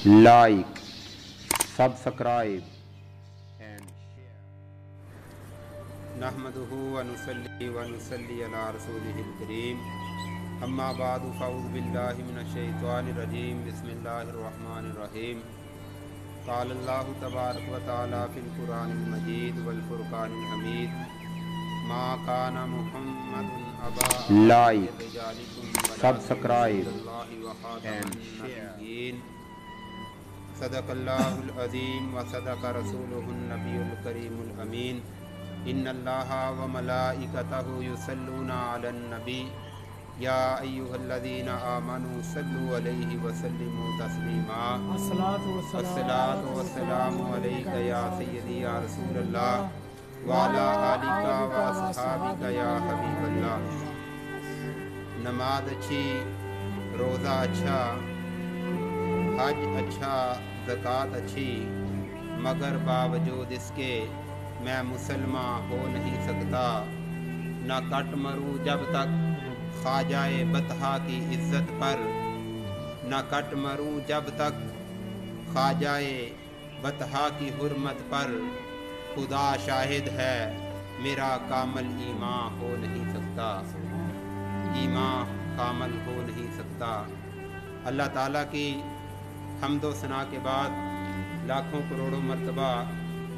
like, subscribe and share. نحمدہ ونصلی علی رسولہ الکریم اما بعد فاعوذ باللہ من الشیطان الرجیم بسم اللہ الرحمن الرحیم قال اللہ تبارک و تعالی فی القرآن المجید والفرقان الحمید ما کان محمد ابا Like, subscribe and share. صدق اللہ العظیم و صدق رسولہ النبی الکریم الامین ان اللہ و ملائکتہ یصلون علی النبی یا ایھا الذین آمنوا صلوا علیہ وسلموا تسلیما الصلاۃ والسلام علیک یا سیدی یا رسول اللہ وعلی آلک و اصحابک یا حبیب اللہ۔ نماز اچھی، روزہ اچھا، حج اچھا، زکوٰۃ اچھی، مگر باوجود اس کے میں مسلمان ہو نہیں سکتا۔ نہ کٹ مروں جب تک خواجہ بطحا کی عزت پر، نہ کٹ مروں جب تک خواجہ بطحا کی حرمت پر، خدا شاہد ہے میرا کامل ایمان ہو نہیں سکتا، ایمان کامل ہو نہیں سکتا۔ اللہ تعالیٰ کی حمد و ثنا کے بعد لاکھوں کروڑوں مرتبہ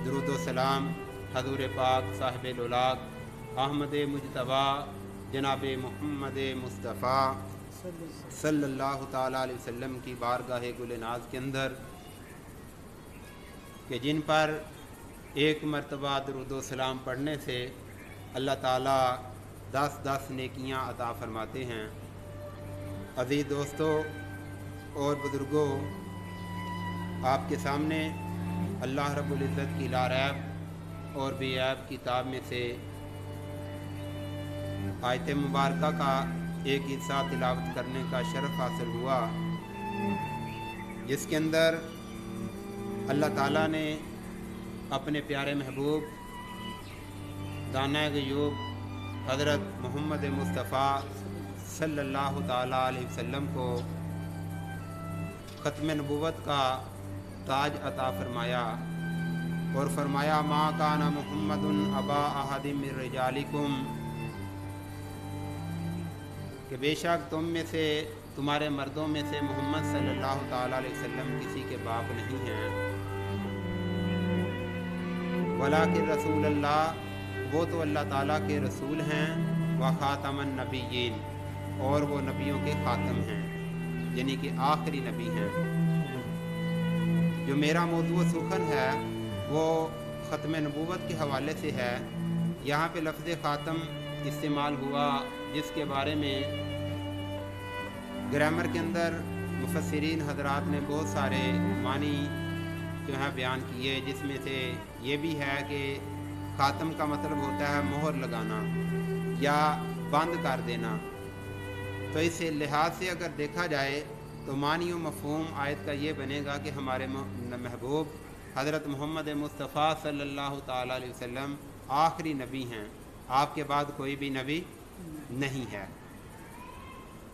درود و سلام حضور پاک صاحب الاولاق احمد مجتبیٰ جناب محمد مصطفیٰ صلی اللہ تعالیٰ علیہ وسلم کی بارگاہ گل ناز کے اندر، کہ جن پر ایک مرتبہ درود و سلام پڑھنے سے اللہ تعالیٰ 10 نیکیاں عطا فرماتے ہیں۔ عزیز دوستو اور بزرگوں، آپ کے سامنے اللہ رب العزت کی لاریب اور بے عیب کتاب میں سے آیت مبارکہ کا ایک حصہ تلاوت کرنے کا شرف حاصل ہوا، جس کے اندر اللہ تعالیٰ نے اپنے پیارے محبوب دانۂ غیوب حضرت محمد مصطفیٰ صلی اللہ تعالیٰ علیہ وسلم کو ختم نبوت کا تاج عطا فرمایا اور فرمایا ما کان محمد ابا احد من رجالکم، کہ بے شک تم میں سے، تمہارے مردوں میں سے محمد صلی اللہ تعالیٰ علیہ وسلم کسی کے باپ نہیں ہیں، ولیکن رسول اللہ، وہ تو اللہ تعالیٰ کے رسول ہیں، وخاتم النبیین، اور وہ نبیوں کے خاتم ہیں، یعنی کہ آخری نبی ہیں۔ جو میرا موضوع سخن ہے وہ ختم نبوت کے حوالے سے ہے۔ یہاں پہ لفظ خاتم استعمال ہوا، جس کے بارے میں گرامر کے اندر مفسرین حضرات نے بہت سارے معنی جو ہیں بیان کیے، جس میں سے یہ بھی ہے کہ خاتم کا مطلب ہوتا ہے مہر لگانا یا بند کر دینا۔ تو اس لحاظ سے اگر دیکھا جائے تو معنی و مفہوم آیت کا یہ بنے گا کہ ہمارے محبوب حضرت محمد مصطفیٰ صلی اللہ تعالیٰ علیہ وسلم آخری نبی ہیں، آپ کے بعد کوئی بھی نبی نہیں ہے۔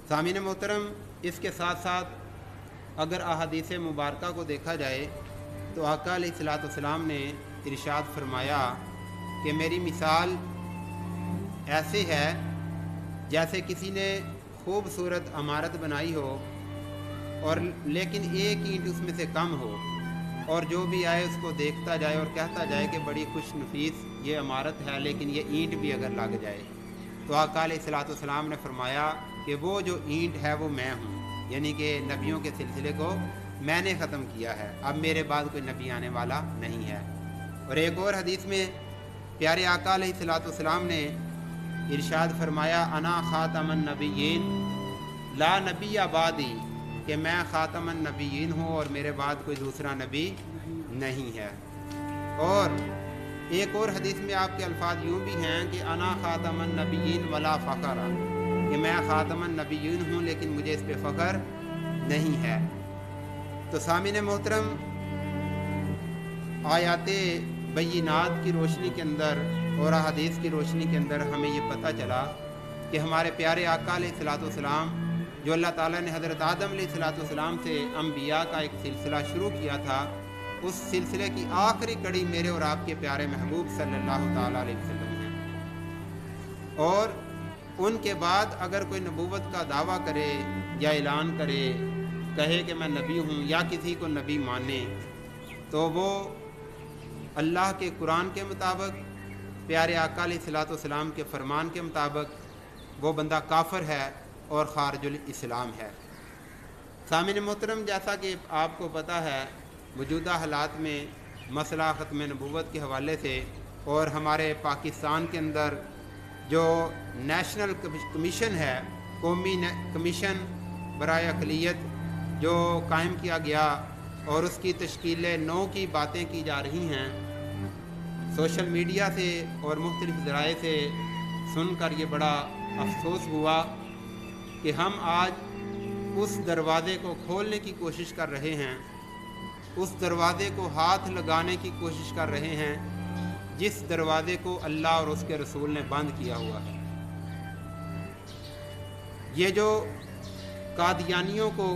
سامعین محترم، اس کے ساتھ ساتھ اگر احادیث مبارکہ کو دیکھا جائے تو آقا علیہ الصلوۃ والسلام نے ارشاد فرمایا کہ میری مثال ایسے ہے جیسے کسی نے خوبصورت عمارت بنائی ہو اور لیکن ایک اینٹ اس میں سے کم ہو، اور جو بھی آئے اس کو دیکھتا جائے اور کہتا جائے کہ بڑی خوش نفیس یہ عمارت ہے، لیکن یہ اینٹ بھی اگر لگ جائے، تو آقا علیہ الصلوۃ والسلام نے فرمایا کہ وہ جو اینٹ ہے وہ میں ہوں، یعنی کہ نبیوں کے سلسلے کو میں نے ختم کیا ہے، اب میرے بعد کوئی نبی آنے والا نہیں ہے۔ اور ایک اور حدیث میں پیارے آقا علیہ الصلوۃ والسلام نے ارشاد فرمایا انا خاتم النبیین لا نبی بعدی، کہ میں خاتم النبیین ہوں اور میرے بعد کوئی دوسرا نبی نہیں ہے۔ اور ایک اور حدیث میں آپ کے الفاظ یوں بھی ہیں کہ انا خاتم النبیین ولا فخر، کہ میں خاتم النبیین ہوں لیکن مجھے اس پہ فخر نہیں ہے۔ تو سامعین محترم، آیات بینات کی روشنی کے اندر اور احادیث کی روشنی کے اندر ہمیں یہ پتہ چلا کہ ہمارے پیارے آقا علیہ الصلوۃ والسلام जो अल्लाह ताला ने हज़रत आदम अलैहिस्सलाम से अंबिया का एक सिलसिला शुरू किया था, उस सिलसिले की आखिरी कड़ी मेरे और आपके प्यारे महबूब सल्लल्लाहु ताला अलैहि वसल्लम हैं। और उनके बाद अगर कोई नबूवत का दावा करे या ऐलान करे, कहे कि मैं नबी हूँ या किसी को नबी माने, तो वो अल्लाह के कुरान के मुताबिक, प्यारे आका अलैहिस्सलाम के फरमान के मुताबिक वो बंदा काफिर है और खारिजुल इस्लाम है। सामिन मोहतरम, जैसा कि आपको पता है, मौजूदा हालात में मसला ख़त्म नबूवत के हवाले से और हमारे पाकिस्तान के अंदर जो नेशनल कमीशन है, कौमी कमीशन बराए अक़लियत जो कायम किया गया और उसकी तश्कील 9 की बातें की जा रही हैं, सोशल मीडिया से और मुख्तलिफ़ ज़राए से सुनकर ये बड़ा अफसोस हुआ कि हम आज उस दरवाज़े को खोलने की कोशिश कर रहे हैं, उस दरवाज़े को हाथ लगाने की कोशिश कर रहे हैं जिस दरवाज़े को अल्लाह और उसके रसूल ने बंद किया हुआ है। ये जो कादियानियों को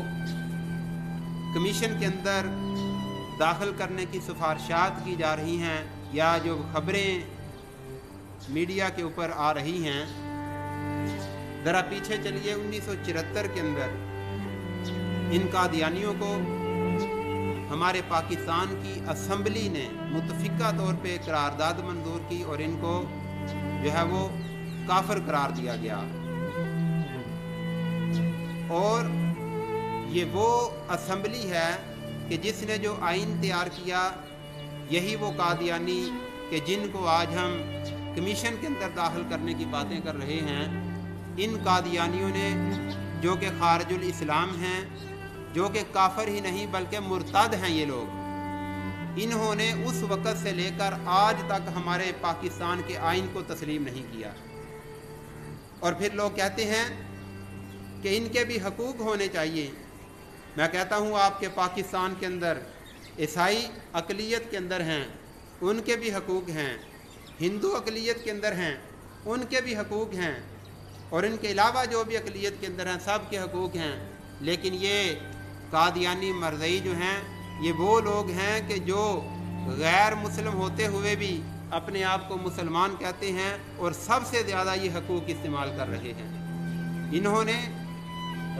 कमीशन के अंदर दाखिल करने की सिफारिशात की जा रही हैं या जो खबरें मीडिया के ऊपर आ रही हैं, ज़रा पीछे चलिए। 1974 के अंदर इन कादियानियों को हमारे पाकिस्तान की असम्बली ने मुतफ़िका तौर पे करारदाद मंजूर की और इनको जो है वो काफिर करार दिया गया। और ये वो असम्बली है कि जिसने जो आइन तैयार किया, यही वो कादियानी कि जिनको आज हम कमीशन के अंदर दाखिल करने की बातें कर रहे हैं, इन कादियानियों ने, जो कि खारिजुल इस्लाम हैं, जो कि काफिर ही नहीं बल्कि मुर्तद हैं ये लोग, इन्होंने उस वक़्त से लेकर आज तक हमारे पाकिस्तान के आइन को तस्लीम नहीं किया। और फिर लोग कहते हैं कि इनके भी हकूक़ होने चाहिए। मैं कहता हूँ आपके पाकिस्तान के अंदर ईसाई अक़लियत के अंदर हैं, उनके भी हकूक़ हैं, हिंदू अक़लियत के अंदर हैं, उनके भी हकूक़ हैं, और इनके अलावा जो भी अक़लियत के अंदर हैं सब के हकूक़ हैं। लेकिन ये कादियानी मरज़ई जो हैं, ये वो लोग हैं कि जो गैर मुस्लिम होते हुए भी अपने आप को मुसलमान कहते हैं और सबसे ज़्यादा ये हकूक़ इस्तेमाल कर रहे हैं। इन्होंने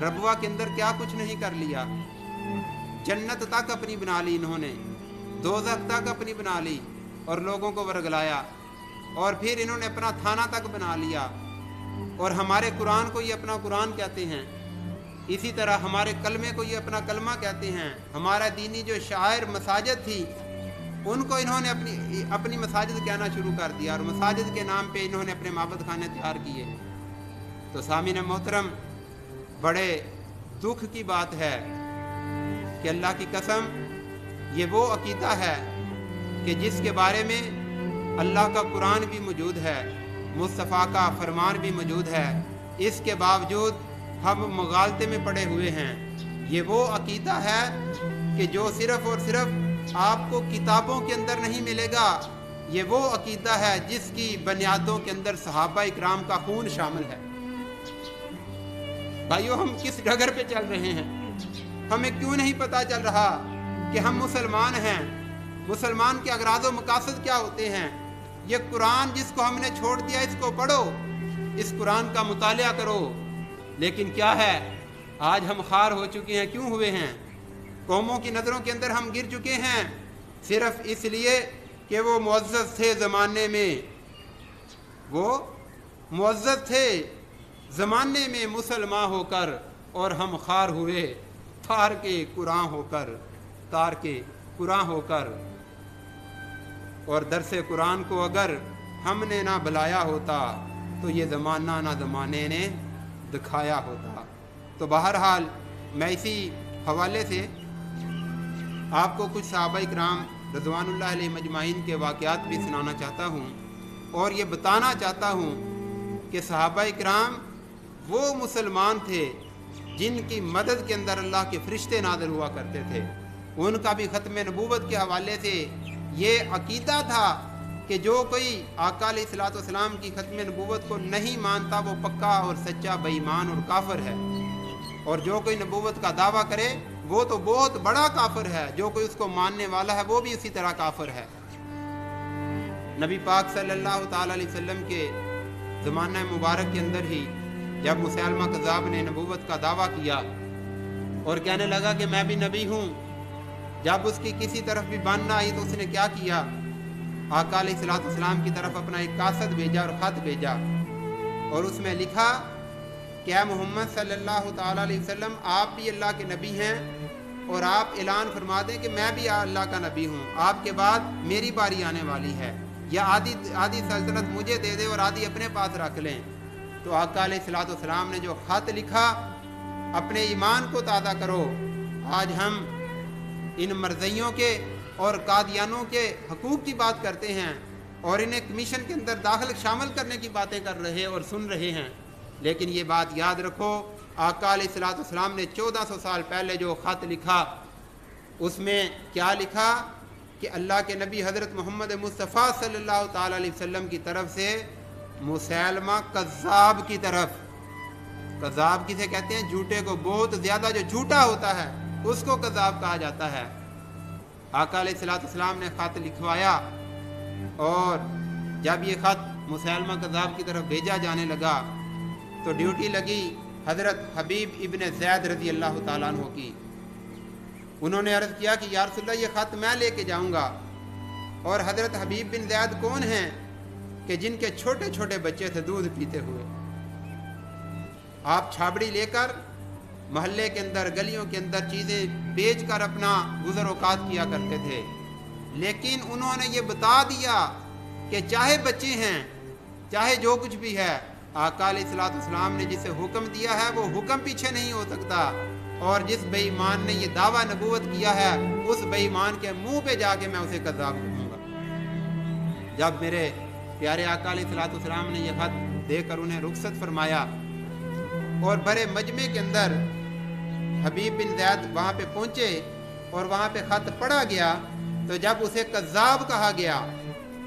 रबवा के अंदर क्या कुछ नहीं कर लिया, जन्नत तक अपनी बना ली, इन्होंने दोज़ख तक अपनी बना ली और लोगों को वर्गलाया, और फिर इन्होंने अपना थाना तक बना लिया और हमारे कुरान को ये अपना कुरान कहते हैं। इसी तरह हमारे कलमे को ये अपना कलमा कहते हैं। हमारा दीनी जो शायर मसाजिद थी, उनको इन्होंने अपनी मसाजिद कहना शुरू कर दिया और मसाजिद के नाम पे इन्होंने अपने माबद खाने तैयार किए। तो सामीन मोहतरम, बड़े दुख की बात है कि अल्लाह की कसम, ये वो अकीदा है कि जिसके बारे में अल्लाह का कुरान भी मौजूद है, मुस्तफ़ा का फरमान भी मौजूद है, इसके बावजूद हम मुगालते में पड़े हुए हैं। ये वो अकीदा है कि जो सिर्फ़ और सिर्फ आपको किताबों के अंदर नहीं मिलेगा, ये वो अकीदा है जिसकी बुनियादों के अंदर सहाबा इकराम का खून शामिल है। भाइयों, हम किस डगर पे चल रहे हैं? हमें क्यों नहीं पता चल रहा कि हम मुसलमान हैं? मुसलमान के अगराज़ व मकासद क्या होते हैं? ये कुरान जिसको हमने छोड़ दिया, इसको पढ़ो, इस कुरान का मुतालिया करो। लेकिन क्या है, आज हम खार हो चुके हैं। क्यों हुए हैं? कौमों की नज़रों के अंदर हम गिर चुके हैं, सिर्फ इसलिए कि वो मुअज़्ज़ज़ थे ज़माने में, वो मुअज़्ज़ज़ थे ज़माने में मुसलमान होकर, और हम खार हुए तार के कुरान होकर, तार के कुरान होकर। और दरसे कुरान को अगर हमने ना बुलाया होता तो ये ज़माना ना ज़माने ने दिखाया होता। तो बहरहाल मैं इसी हवाले से आपको कुछ सहाबा इकराम रज़वानुल्लाह अलैहिम अजमाइन के वाक़यात भी सुनाना चाहता हूँ और ये बताना चाहता हूँ कि सहाबा इकराम वो मुसलमान थे जिनकी मदद के अंदर अल्लाह के फ़रिश्ते नाज़िल हुआ करते थे। उनका भी ख़त्म नबूवत के हवाले से ये अकीदा था कि जो कोई आका अलैहिस्सलाम की ख़त्म नबूवत को नहीं मानता वो पक्का और सच्चा बेईमान और काफिर है। और जो कोई नबूवत का दावा करे वो तो बहुत बड़ा काफिर है, जो कोई उसको मानने वाला है वो भी उसी तरह काफिर है। नबी पाक सल्लल्लाहु ताला अलैहि वसल्लम के ज़माना मुबारक के अंदर ही जब मुसैलमा कज़्ज़ाब ने नबूवत का दावा किया और कहने लगा कि मैं भी नबी हूँ, जब उसकी किसी तरफ भी बात ना आई तो उसने क्या किया, आका अलैहिस्सलाम की तरफ अपना एक कासद भेजा और ख़त भेजा और उसमें लिखा कि ऐ मोहम्मद सल्लल्लाहु ताला अलैहि वसल्लम, आप भी अल्लाह के नबी हैं और आप ऐलान फरमा दें कि मैं भी अल्लाह का नबी हूँ, आपके बाद मेरी बारी आने वाली है, या आधी सल्तनत मुझे दे दे और आधी अपने पास रख लें। तो आका अलैहिस्सलाम ने जो ख़त लिखा, अपने ईमान को ताज़ा करो, आज हम इन मरज़इयों के और कादियानों के हकूक़ की बात करते हैं और इन्हें कमीशन के अंदर दाखिल शामिल करने की बातें कर रहे और सुन रहे हैं। लेकिन ये बात याद रखो, आका अलैहिस्सलाम ने 1400 साल पहले जो ख़त लिखा उसमें क्या लिखा कि अल्लाह के नबी हज़रत मोहम्मद मुस्तफ़ा सल्लल्लाहु ताला अलैहि वसल्लम की तरफ से मुसैलमा कज़्ज़ाब की तरफ, कज़्ज़ाब किसे कहते हैं, झूठे को, बहुत ज़्यादा जो झूठा होता है उसको कज़्ज़ाब कहा जाता है। आका अलैहिस्सलाम ने ख़त लिखवाया और जब ये ख़त मुसैलमा कज़्ज़ाब की तरफ भेजा जाने लगा तो ड्यूटी लगी हज़रत हबीब इब्न ज़ैद रज़ी अल्लाह ताला अन्हु की। उन्होंने अर्ज़ किया कि या रसूलल्लाह ये ख़त मैं लेके जाऊंगा। और हज़रत हबीब बिन ज़ैद कौन हैं कि जिनके छोटे छोटे बच्चे थे दूध पीते हुए, आप छाबड़ी लेकर मोहल्ले के अंदर गलियों के अंदर चीज़ें बेच कर अपना गुज़र औक़ात किया करते थे। लेकिन उन्होंने ये बता दिया कि चाहे बच्चे हैं चाहे जो कुछ भी है, आका अलैहिस्सलाम ने जिसे हुक्म दिया है वो हुक्म पीछे नहीं हो सकता, और जिस बेईमान ने ये दावा नबूवत किया है उस बेईमान के मुंह पे जाके मैं उसे कज़्ज़ाब कहूँगा। जब मेरे प्यारे आका अलैहिस्सलाम ने यह ख़त देकर उन्हें रुखसत फरमाया और बड़े मजमे के अंदर हबीब बिन ज़ैद वहाँ पे पहुँचे और वहाँ पे ख़त पढ़ा गया, तो जब उसे कज़्ज़ाब कहा गया,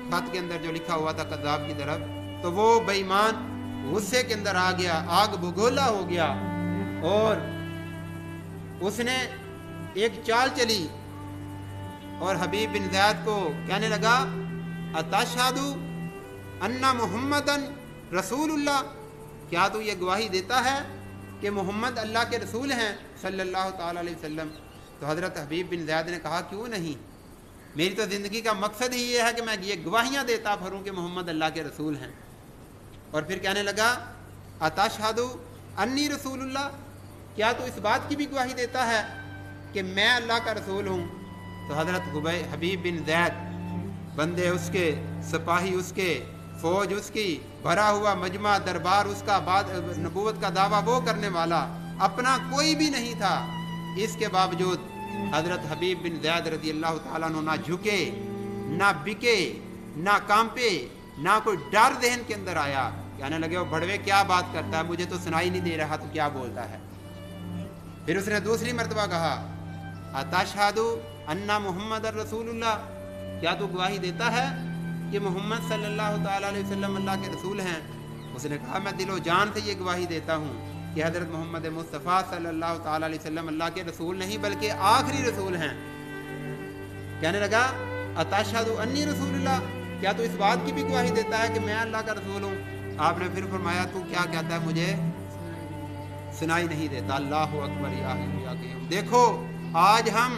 ख़त के अंदर जो लिखा हुआ था कज़्ज़ाब की तरफ, तो वो बेईमान गुस्से के अंदर आ गया, आग भगोला हो गया और उसने एक चाल चली और हबीब बिन ज़ैद को कहने लगा, अतशहदु अन्ना मुहम्मदन रसूलुल्लाह, क्या तू ये गवाही देता है कि मोहम्मद अल्लाह के रसूल हैं सल्लल्लाहु ताला अलैहि वसल्लम। तो हज़रत हबीब बिन ज़ैद ने कहा, क्यों नहीं, मेरी तो ज़िंदगी का मकसद ही ये है कि मैं ये गवाहियाँ देता फिरूँ कि मोहम्मद अल्लाह के रसूल हैं। और फिर कहने लगा, अतशहदु अन्नी रसूलुल्लाह, क्या तू इस बात की भी गवाही देता है कि मैं अल्लाह का रसूल हूँ। तो हज़रत हबीब बिन ज़ैद, बंदे उसके, सिपाही उसके, फ़ौज उसकी, भरा हुआ मजमा दरबार उसका, बाद नबूवत का दावा वो करने वाला अपना कोई भी नहीं था, इसके बावजूद हज़रत हबीब बिन ज़ैद रज़ी अल्लाह ताला अन्हु ना झुके, ना बिके, ना कांपे, ना कोई डर ज़हन के अंदर आया। कहने लगे, वो भड़वे क्या बात करता है, मुझे तो सुनाई नहीं दे रहा, तो क्या बोलता है। फिर उसने दूसरी मरतबा कहा, अतशहदु अन्ना मुहम्मद रसूलुल्लाह, क्या तू गवाही देता है कि मोहम्मद सल्लल्लाहु ताला अलैहि वसल्लम अल्लाह के रसूल हैं। उसने कहा, मैं दिलो जान से ये गवाही देता हूँ कि हज़रत मोहम्मद मुस्तफ़ा सल्लल्लाहु ताला अलैहि वसल्लम अल्लाह के रसूल नहीं बल्कि आखिरी रसूल हैं। कहने लगा, अतशहदु अन्नी रसूलुल्लाह, क्या तू इस बात की भी गवाही देता है कि मैं अल्लाह का रसूल हूँ। आपने फिर फरमाया, तू क्या कहता है, मुझे सुनाई नहीं देता। अल्लाहु अकबर या हय्यु या क़य्यूम। देखो, आज हम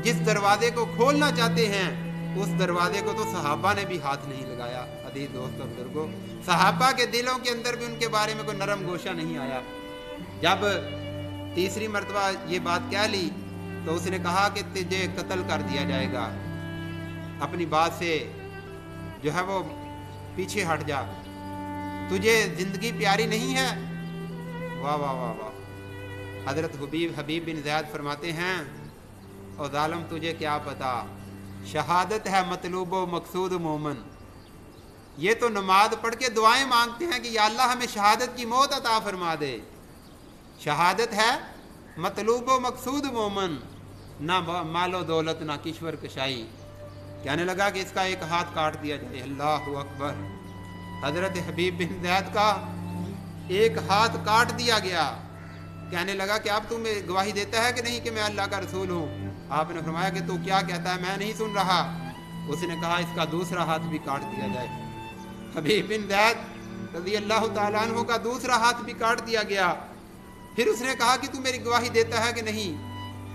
जिस दरवाजे को खोलना चाहते हैं उस दरवाजे को तो सहाबा ने भी हाथ नहीं लगाया। अजीज दोस्तों बुजुर्गों, सहाबा के दिलों के अंदर भी उनके बारे में कोई नरम गोशा नहीं आया। जब तीसरी मरतबा ये बात कह ली तो उसने कहा कि तुझे कत्ल कर दिया जाएगा, अपनी बात से जो है वो पीछे हट जा, तुझे जिंदगी प्यारी नहीं है। वाह वाह वाह वाह। हज़रत हबीब बिन ज़ैद फरमाते हैं, और ज़ालिम तुझे क्या पता, शहादत है मतलूब व मकसूद मोमन। ये तो नमाज पढ़ के दुआएं मांगते हैं कि या अल्लाह हमें शहादत की मौत अता फरमा दे। शहादत है मतलूब व मकसूद मोमन, ना मालो दौलत ना किश्वर कशाई। कहने लगा कि इसका एक हाथ काट दिया जाए। अल्लाहु अकबर। हज़रत हबीब बिन ज़ैद का एक हाथ काट दिया गया कहने लगा कि अब तुम गवाही देता है कि नहीं कि मैं अल्लाह का रसूल हूँ। आपने फरमाया कि तू क्या कहता है, मैं नहीं सुन रहा। उसने कहा इसका दूसरा हाथ भी काट दिया जाए। हबीब बिन ज़ैद रज़ी अल्लाह तआला अन्हु का दूसरा हाथ भी काट दिया गया। फिर उसने कहा कि तू मेरी गवाही देता है कि नहीं।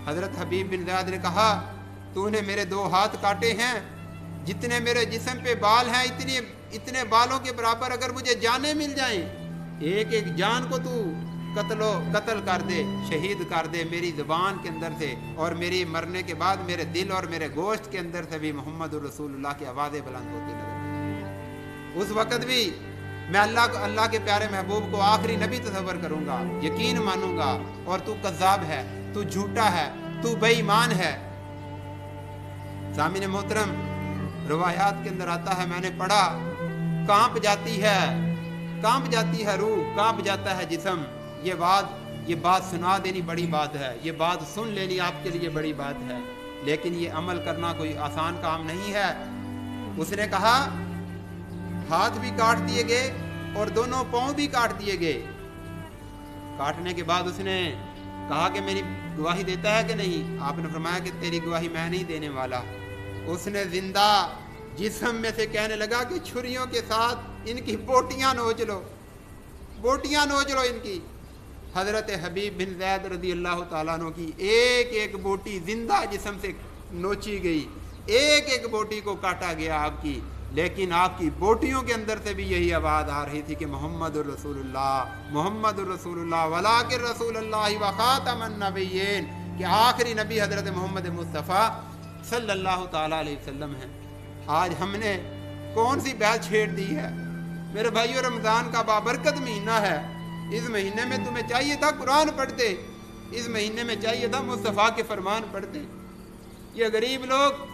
हज़रत हबीब बिन ज़ैद ने कहा तूने मेरे 2 हाथ काटे हैं, जितने मेरे जिस्म पे बाल हैं इतने बालों के बराबर अगर मुझे जानें मिल जाएं, एक एक जान को तू कत्ल कर दे, शहीद कर दे मेरी ज़ुबान के अंदर से, और मेरी मरने के बाद मेरे दिल और मेरे गोश्त के अंदर से भी मोहम्मद रसूलुल्लाह की आवाज़ें बुलंद होती नजर। उस वक़्त भी मैं अल्लाह के प्यारे महबूब को आखिरी नबी तस्वर करूँगा, यकीन मानूंगा, और तू कज़्ज़ाब है, तू झूठा है, तू बेईमान है। सामिन मोहतरम, रवायात के अंदर आता है, मैंने पढ़ा, कांप जाती है रूह, कांप जाता है जिस्म। ये बात सुना देनी बड़ी बात है, ये बात सुन लेनी आपके लिए बड़ी बात है, लेकिन ये अमल करना कोई आसान काम नहीं है। उसने कहा हाथ भी काट दिए गए और दोनों पाँव भी काट दिए गए। काटने के बाद उसने कहा कि मेरी गवाही देता है कि नहीं। आपने फरमाया कि तेरी गवाही मैं नहीं देने वाला। उसने जिंदा जिस्म में से कहने लगा कि छुरियों के साथ इनकी बोटियां नोच लो इनकी। हज़रत हबीब बिन ज़ैद रज़ी अल्लाह तआला अन्हु की एक एक बोटी जिंदा जिस्म से नोची गई, एक एक बोटी को काटा गया आपकी, लेकिन आपकी बोटियों के अंदर से भी यही आवाज़ आ रही थी कि मोहम्मदुर रसूलुल्लाह वलाकिन रसूलुल्लाह व खातमुन नबिय्यीन, कि आखिरी नबी हज़रत मोहम्मद मुस्तफ़ा सल्लल्लाहु ताला अलैहि वसल्लम हैं। आज हमने कौन सी बैल छेड़ दी है। मेरे भाइयों, रमज़ान का बाबरकत महीना है। इस महीने में तुम्हें चाहिए था कुरान पढ़ते, इस महीने में चाहिए था मुस्तफ़ा के फरमान पढ़ते। ये गरीब लोग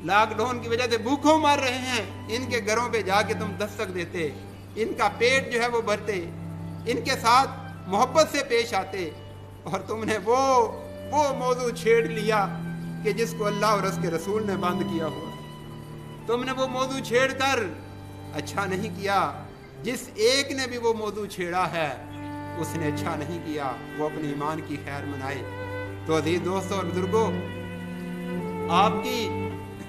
लॉकडाउन की वजह से भूखों मर रहे हैं, इनके घरों पे जाके तुम दस्तक देते, इनका पेट जो है वो भरते, इनके साथ मोहब्बत से पेश आते, और तुमने वो मौजू छेड़ लिया कि जिसको अल्लाह और उसके रसूल ने बंद किया हुआ। तुमने वो मौजू छेड़ कर अच्छा नहीं किया। जिस एक ने भी वो मौजू छेड़ा है उसने अच्छा नहीं किया, वो अपने ईमान की खैर मनाए। तो अजीज दोस्तों और बुजुर्गों, आपकी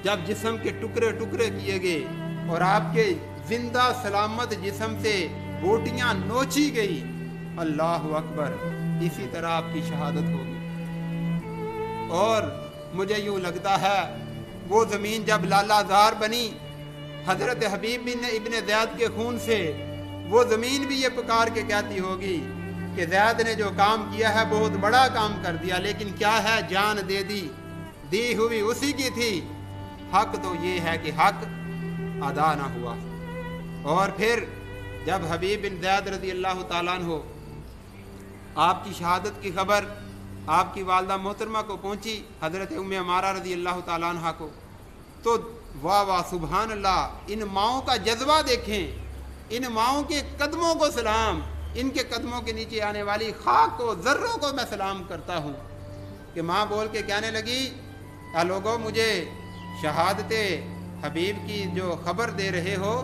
जब जिस्म के टुकड़े टुकड़े किए गए और आपके जिंदा सलामत जिस्म से बोटियां नोची गई, अल्लाह अकबर, इसी तरह आपकी शहादत होगी। और मुझे यूँ लगता है वो ज़मीन जब लालाजार बनी हज़रत हबीब बिन इब्न ज़ैद के खून से, वो ज़मीन भी ये पुकार के कहती होगी कि ज़ैद ने जो काम किया है बहुत बड़ा काम कर दिया, लेकिन क्या है, जान दे दी हुई उसी की थी। हक तो ये है कि हक अदा ना हुआ। और फिर जब हबीब बिन ज़ैद रज़ी अल्लाह तआला अन्हु आपकी शहादत की खबर आपकी वालदा मोहतरमा को पहुंची, हज़रत उम्मे अमारा रज़ी अल्लाह तआला अन्हा को, तो वाह सुभान अल्लाह, इन माओं का जज्बा देखें, इन माओं के कदमों को सलाम, इनके कदमों के नीचे आने वाली खाक को, ज़र्रों को मैं सलाम करता हूँ। कि माँ बोल के कहने लगी, लोगों मुझे शहादत हबीब की जो खबर दे रहे हो,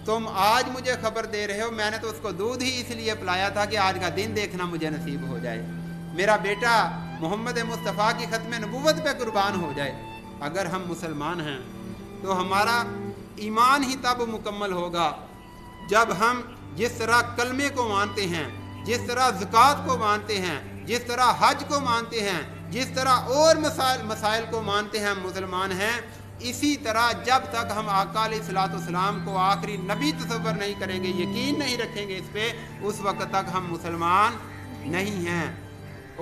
तुम आज मुझे खबर दे रहे हो, मैंने तो उसको दूध ही इसलिए पिलाया था कि आज का दिन देखना मुझे नसीब हो जाए, मेरा बेटा मोहम्मद मुस्तफ़ा की ख़त्म नबूवत पे कुर्बान हो जाए। अगर हम मुसलमान हैं तो हमारा ईमान ही तब मुकम्मल होगा जब हम जिस तरह कलमे को मानते हैं, जिस तरह ज़कात को मानते हैं, जिस तरह हज को मानते हैं, जिस तरह और मसाइल को मानते हैं, मुसलमान हैं, इसी तरह जब तक हम आका अलैहिस्सलाम को आखिरी नबी तस्वर नहीं करेंगे, यकीन नहीं रखेंगे इस पे, उस वक़्त तक हम मुसलमान नहीं हैं।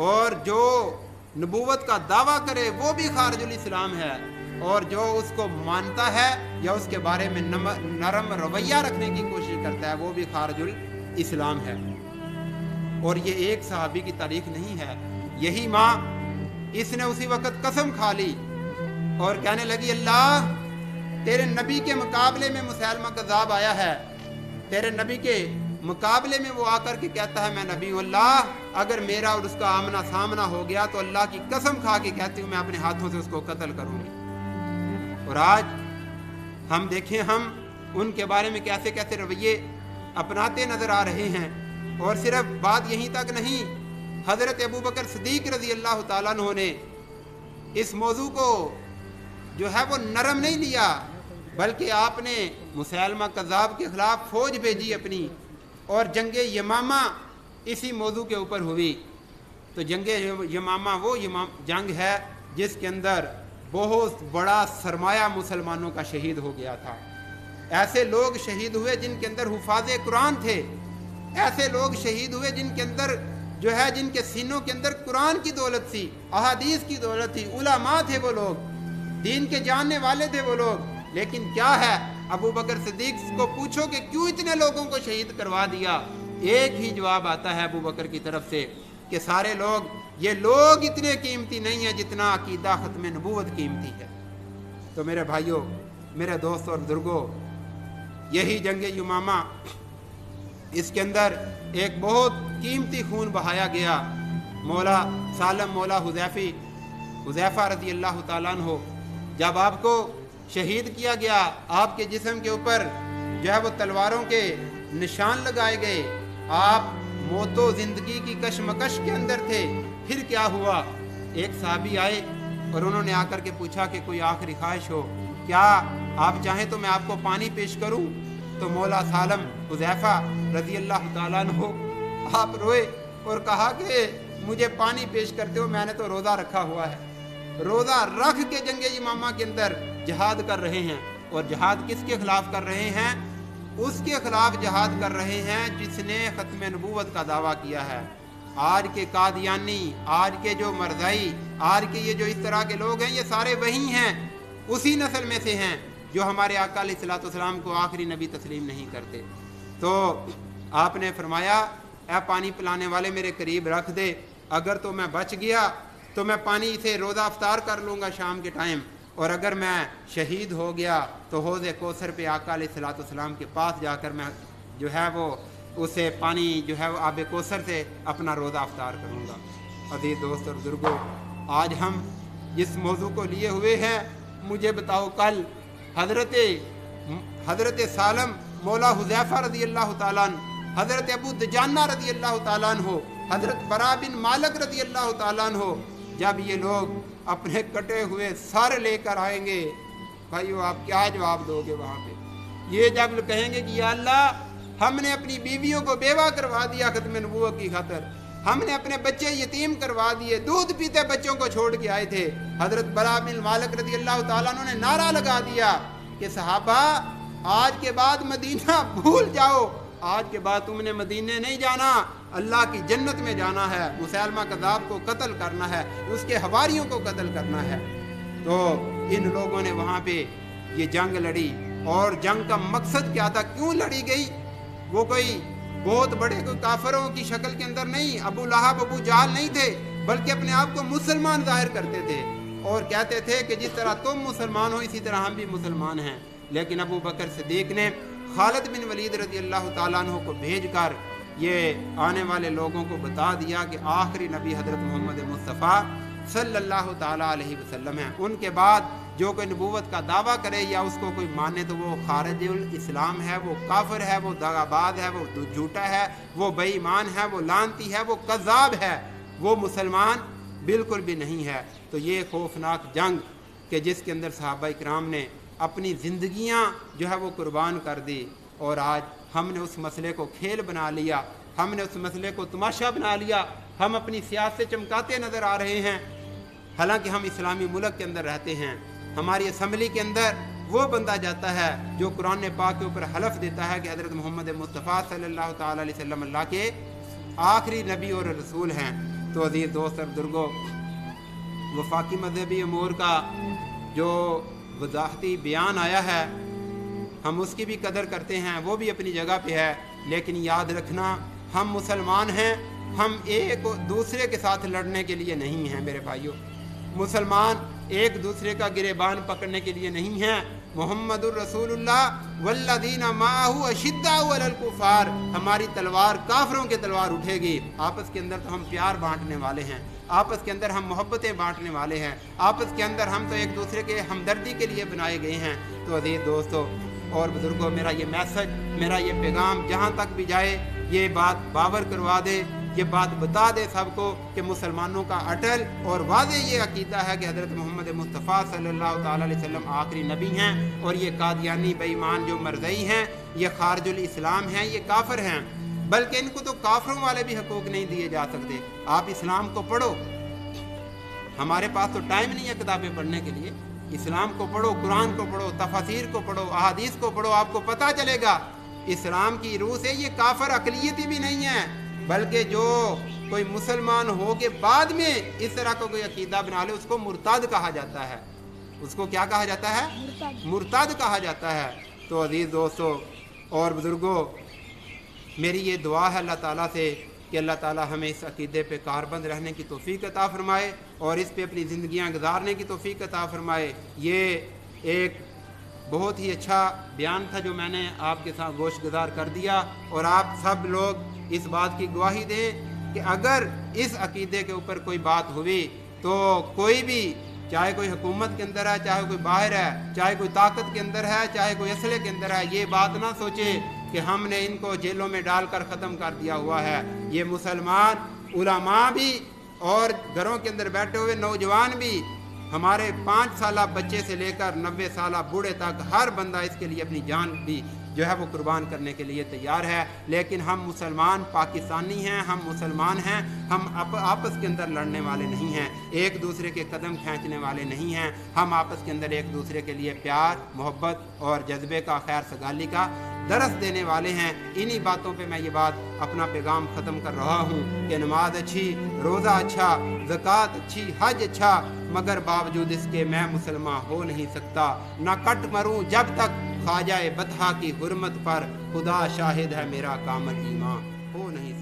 और जो नबूवत का दावा करे वो भी खारिजुल इस्लाम है, और जो उसको मानता है या उसके बारे में नरम रवैया रखने की कोशिश करता है वो भी खारिजुल इस्लाम है। और ये एक सहाबी की तारीख नहीं है, यही माँ, इसने उसी वक़्त कसम खा ली और कहने लगी, अल्लाह तेरे नबी के मुकाबले में मुसैलमा कज़्ज़ाब आया है, तेरे नबी के मुकाबले में वो आकर के कहता है मैं नबी हूँ, अल्लाह अगर मेरा और उसका आमना सामना हो गया तो अल्लाह की कसम खा के कहती हूँ मैं अपने हाथों से उसको कत्ल करूँगी। और आज हम देखें, हम उनके बारे में कैसे कैसे रवैये अपनाते नज़र आ रहे हैं। और सिर्फ बात यहीं तक नहीं, हज़रत अबू बकर सिद्दीक़ रज़ी अल्लाह ताला अन्हु ने इस मौजू को जो है वो नरम नहीं लिया, बल्कि आपने मुसैलमा कज़्ज़ाब के ख़िलाफ़ फ़ौज भेजी अपनी, और जंग यमामा इसी मौजू के ऊपर हुई। तो जंग यमामा वो जंग है जिसके अंदर बहुत बड़ा सरमाया मुसलमानों का शहीद हो गया था। ऐसे लोग शहीद हुए जिनके अंदर हुफ़ाज़े कुरान थे, ऐसे लोग शहीद हुए जिनके अंदर जो है जिनके सीनों के अंदर कुरान की दौलत थी, अहादीस की दौलत थी, उलमा थे वो लोग, दीन के जानने वाले थे वो लोग। लेकिन क्या है, अबू बकर सिद्दीक़ को पूछो कि क्यों इतने लोगों को शहीद करवा दिया, एक ही जवाब आता है अबू बकर की तरफ से कि सारे लोग, ये लोग इतने कीमती नहीं है जितना अकीदा ख़त्म नबूवत कीमती है। तो मेरे भाइयों, मेरे दोस्तों और बुजुर्गों, यही जंग यमामा, इसके अंदर एक बहुत कीमती खून बहाया गया। मौला सालम मौला हुज़ैफ़ा रज़ी अल्लाह ताला अन्हु, जब आपको शहीद किया गया, आपके जिस्म के ऊपर जो है वो तलवारों के निशान लगाए गए, आप मौतो ज़िंदगी की कशमकश के अंदर थे। फिर क्या हुआ, एक साहबी आए और उन्होंने आकर के पूछा कि कोई आखिरी ख्वाहिश हो, क्या आप चाहें तो मैं आपको पानी पेश करूं? तो मौला सालम हुज़ैफ़ा रज़ी अल्लाह ताला अन्हु आप रोए और कहा कि मुझे पानी पेश करते हो, मैंने तो रोज़ा रखा हुआ है। रोज़ा रख के जंग यमामा के अंदर जिहाद कर रहे हैं, और जिहाद किसके खिलाफ कर रहे हैं? उसके खिलाफ जिहाद कर रहे हैं जिसने ख़त्म नबूवत का दावा किया है। आज के कादियानी, आज के जो मरज़ाई, आज के ये जो इस तरह के लोग हैं, ये सारे वही हैं, उसी नस्ल में से हैं जो हमारे आका अलैहिस्सलाम को आखिरी नबी तस्लीम नहीं करते। तो आपने फरमाया, ऐ पानी पिलाने वाले मेरे करीब रख दे, अगर तो मैं बच गया तो मैं पानी से रोज़ा अफ्तार कर लूँगा शाम के टाइम, और अगर मैं शहीद हो गया तो हौज़ कौसर पे आका अलैहिस्सलाम के पास जाकर मैं जो है वो उसे पानी जो है वो आब कौसर से अपना रोज़ा अफ्तार करूँगा। अज़ीज़ दोस्त और बुजुर्गों, आज हम जिस मौजू को लिए हुए हैं, मुझे बताओ कल हज़रत सालम मौला हुज़ैफ़ा रज़ी अल्लाह ताला अन्हु, हज़रत अबू दुजाना रज़ी अल्लाह ताला अन्हु, हज़रत बरा बिन मालिक रज़ी अल्लाह ताला अन्हु, जब ये लोग अपने कटे हुए सर लेकर आएंगे, भाइयों आप क्या जवाब दोगे वहाँ पे? ये जब कहेंगे कि या अल्लाह, हमने अपनी बीवियों को बेवा करवा दिया ख़त्म नबूवत की खातिर, हमने अपने बच्चे यतीम करवा दिए, दूध पीते बच्चों को छोड़ के आए थे। हज़रत बरा बिन मालिक रज़ी अल्लाह ताला अन्हु ने नारा लगा दिया कि सहाबा, आज के बाद मदीना भूल जाओ, आज के बाद तुमने मदीने नहीं जाना, अल्लाह की जन्नत में जाना है, मुसैलमा कज़्ज़ाब को कत्ल करना है, उसके हवारियों को कत्ल करना है। तो इन लोगों ने वहाँ पे ये जंग लड़ी, और जंग का मकसद क्या था, क्यों लड़ी गई? वो कोई बहुत बड़े कोई काफरों की शक्ल के अंदर नहीं, अबू लहब अबू जहल नहीं थे, बल्कि अपने आप को मुसलमान जाहिर करते थे और कहते थे कि जिस तरह तुम मुसलमान हो इसी तरह हम भी मुसलमान हैं। लेकिन अबू बकर सिद्दीक़ ने खालिद बिन वलीद रज़ी अल्लाह ताला अन्हु को भेजकर ये आने वाले लोगों को बता दिया कि आखिरी नबी हज़रत मोहम्मद मुस्तफ़ा सल्लल्लाहु ताला अलैहि वसल्लम है। उनके बाद जो कोई नबूवत का दावा करे या उसको कोई माने तो वो खारिजुल इस्लाम है, वो काफिर है, वो दगाबाज है, वो झूठा है, वो बेईमान है, वो लानती है, वो कज़्ज़ाब है, वो मुसलमान बिल्कुल भी नहीं है। तो ये खौफनाक जंग कि जिसके अंदर सहाबा इकराम ने अपनी ज़िंदगियाँ जो है वो कुर्बान कर दी, और आज हमने उस मसले को खेल बना लिया, हमने उस मसले को तमाशा बना लिया, हम अपनी सियासत चमकाते नज़र आ रहे हैं। हालांकि हम इस्लामी मुल्क के अंदर रहते हैं, हमारी असम्बली के अंदर वो बंदा जाता है जो कुरान पाक के ऊपर हलफ देता है कि हज़रत मोहम्मद मुस्तफ़ा सल्लल्लाहु ताला अलैहि वसल्लम अल्लाह के आखिरी नबी और रसूल हैं। तो अज़ीज़ दोस्त और बुजुर्गों, वफाकी मजहबी अमूर का जो वज़ाहती बयान आया है, हम उसकी भी कदर करते हैं, वो भी अपनी जगह पे है। लेकिन याद रखना, हम मुसलमान हैं, हम एक दूसरे के साथ लड़ने के लिए नहीं हैं मेरे भाइयों। मुसलमान एक दूसरे का गिरेबान पकड़ने के लिए नहीं हैं। मोहम्मदुर रसूलुल्लाह वल्लज़ीना माअहु अशिद्दाउ अलल कुफ़ार, हमारी तलवार काफिरों की तलवार उठेगी। आपस के अंदर तो हम प्यार बांटने वाले हैं, आपस के अंदर हम मोहब्बतें बांटने वाले हैं, आपस के अंदर हम तो एक दूसरे के हमदर्दी के लिए बनाए गए हैं। तो अज़ीज़ दोस्तों और बुजुर्गों, मेरा ये मैसेज, मेरा ये पैगाम जहाँ तक भी जाए, ये बात बावर करवा दे یہ بات بتا دے سب کو کہ مسلمانوں کا اٹل اور واضح یہ عقیدہ ہے کہ حضرت محمد مصطفیٰ صلی اللہ تعالیٰ علیہ وسلم آخری نبی ہیں، اور یہ قادیانی بے ایمان جو مرزئی ہیں، یہ خارج الاسلام ہیں، یہ کافر ہیں، بلکہ ان کو تو کافروں والے بھی حقوق نہیں دیے جا سکتے۔ آپ اسلام کو پڑھو، ہمارے پاس تو ٹائم نہیں ہے کتابیں پڑھنے کے لیے، اسلام کو پڑھو، قرآن کو پڑھو، تفاسیر کو پڑھو، احادیث کو پڑھو، آپ کو پتہ چلے گا اسلام کی روح سے یہ کافر اقلیتی بھی نہیں ہے، بلکہ جو کوئی مسلمان ہو کے بعد میں اس طرح کا کوئی عقیدہ بنا لے اس کو مرتد کہا جاتا ہے۔ اس کو کیا کہا جاتا ہے؟ مرتد کہا جاتا ہے۔ تو عزیز دوستو اور بزرگوں، میری یہ دعا ہے اللہ تعالیٰ سے کہ اللہ تعالیٰ ہمیں اس عقیدے پہ کاربند رہنے کی توفیق عطا فرمائے اور اس پہ اپنی زندگیاں گزارنے کی توفیق عطا فرمائے۔ یہ ایک بہت ہی اچھا بیان تھا جو میں نے آپ کے ساتھ گوشت گزار کر دیا، اور آپ سب لوگ اس بات کی گواہی دیں کہ اگر اس عقیدے کے اوپر کوئی بات ہوئی تو کوئی بھی، چاہے کوئی حکومت کے اندر ہے، چاہے کوئی باہر ہے، چاہے کوئی طاقت کے اندر ہے، چاہے کوئی اسلحے کے اندر ہے، یہ بات نہ سوچے کہ ہم نے ان کو جیلوں میں ڈال کر ختم کر دیا ہوا ہے۔ یہ مسلمان علماء بھی اور گھروں کے اندر بیٹھے ہوئے نوجوان بھی، ہمارے 5 سالہ بچے سے لے کر 90 سالہ بوڑھے تک ہر بندہ اس کے لیے اپنی جان بھی جو ہے وہ قربان کرنے کے لیے تیار ہے، لیکن ہم مسلمان پاکستانی ہیں، ہم مسلمان ہیں، ہم آپس کے اندر لڑنے والے نہیں ہیں، ایک دوسرے کے قدم کھینچنے والے نہیں ہیں، ہم آپس کے اندر ایک دوسرے کے لیے پیار، محبت اور جذبے کا، خیر سگالی کا درس دینے والے ہیں۔ انہی باتوں پہ میں یہ بات اپنا پیغام ختم کر رہا ہوں کہ نماز اچھی، روزہ اچھا، زکوٰۃ اچھی، حج اچھا، مگر باوجود اس کے میں مسلمان ہو نہیں سکتا، نہ کٹ مروں جب تک خواجہ بطحا کی حرمت پر، خدا شاہد ہے میرا کامل ایمان ہو نہیں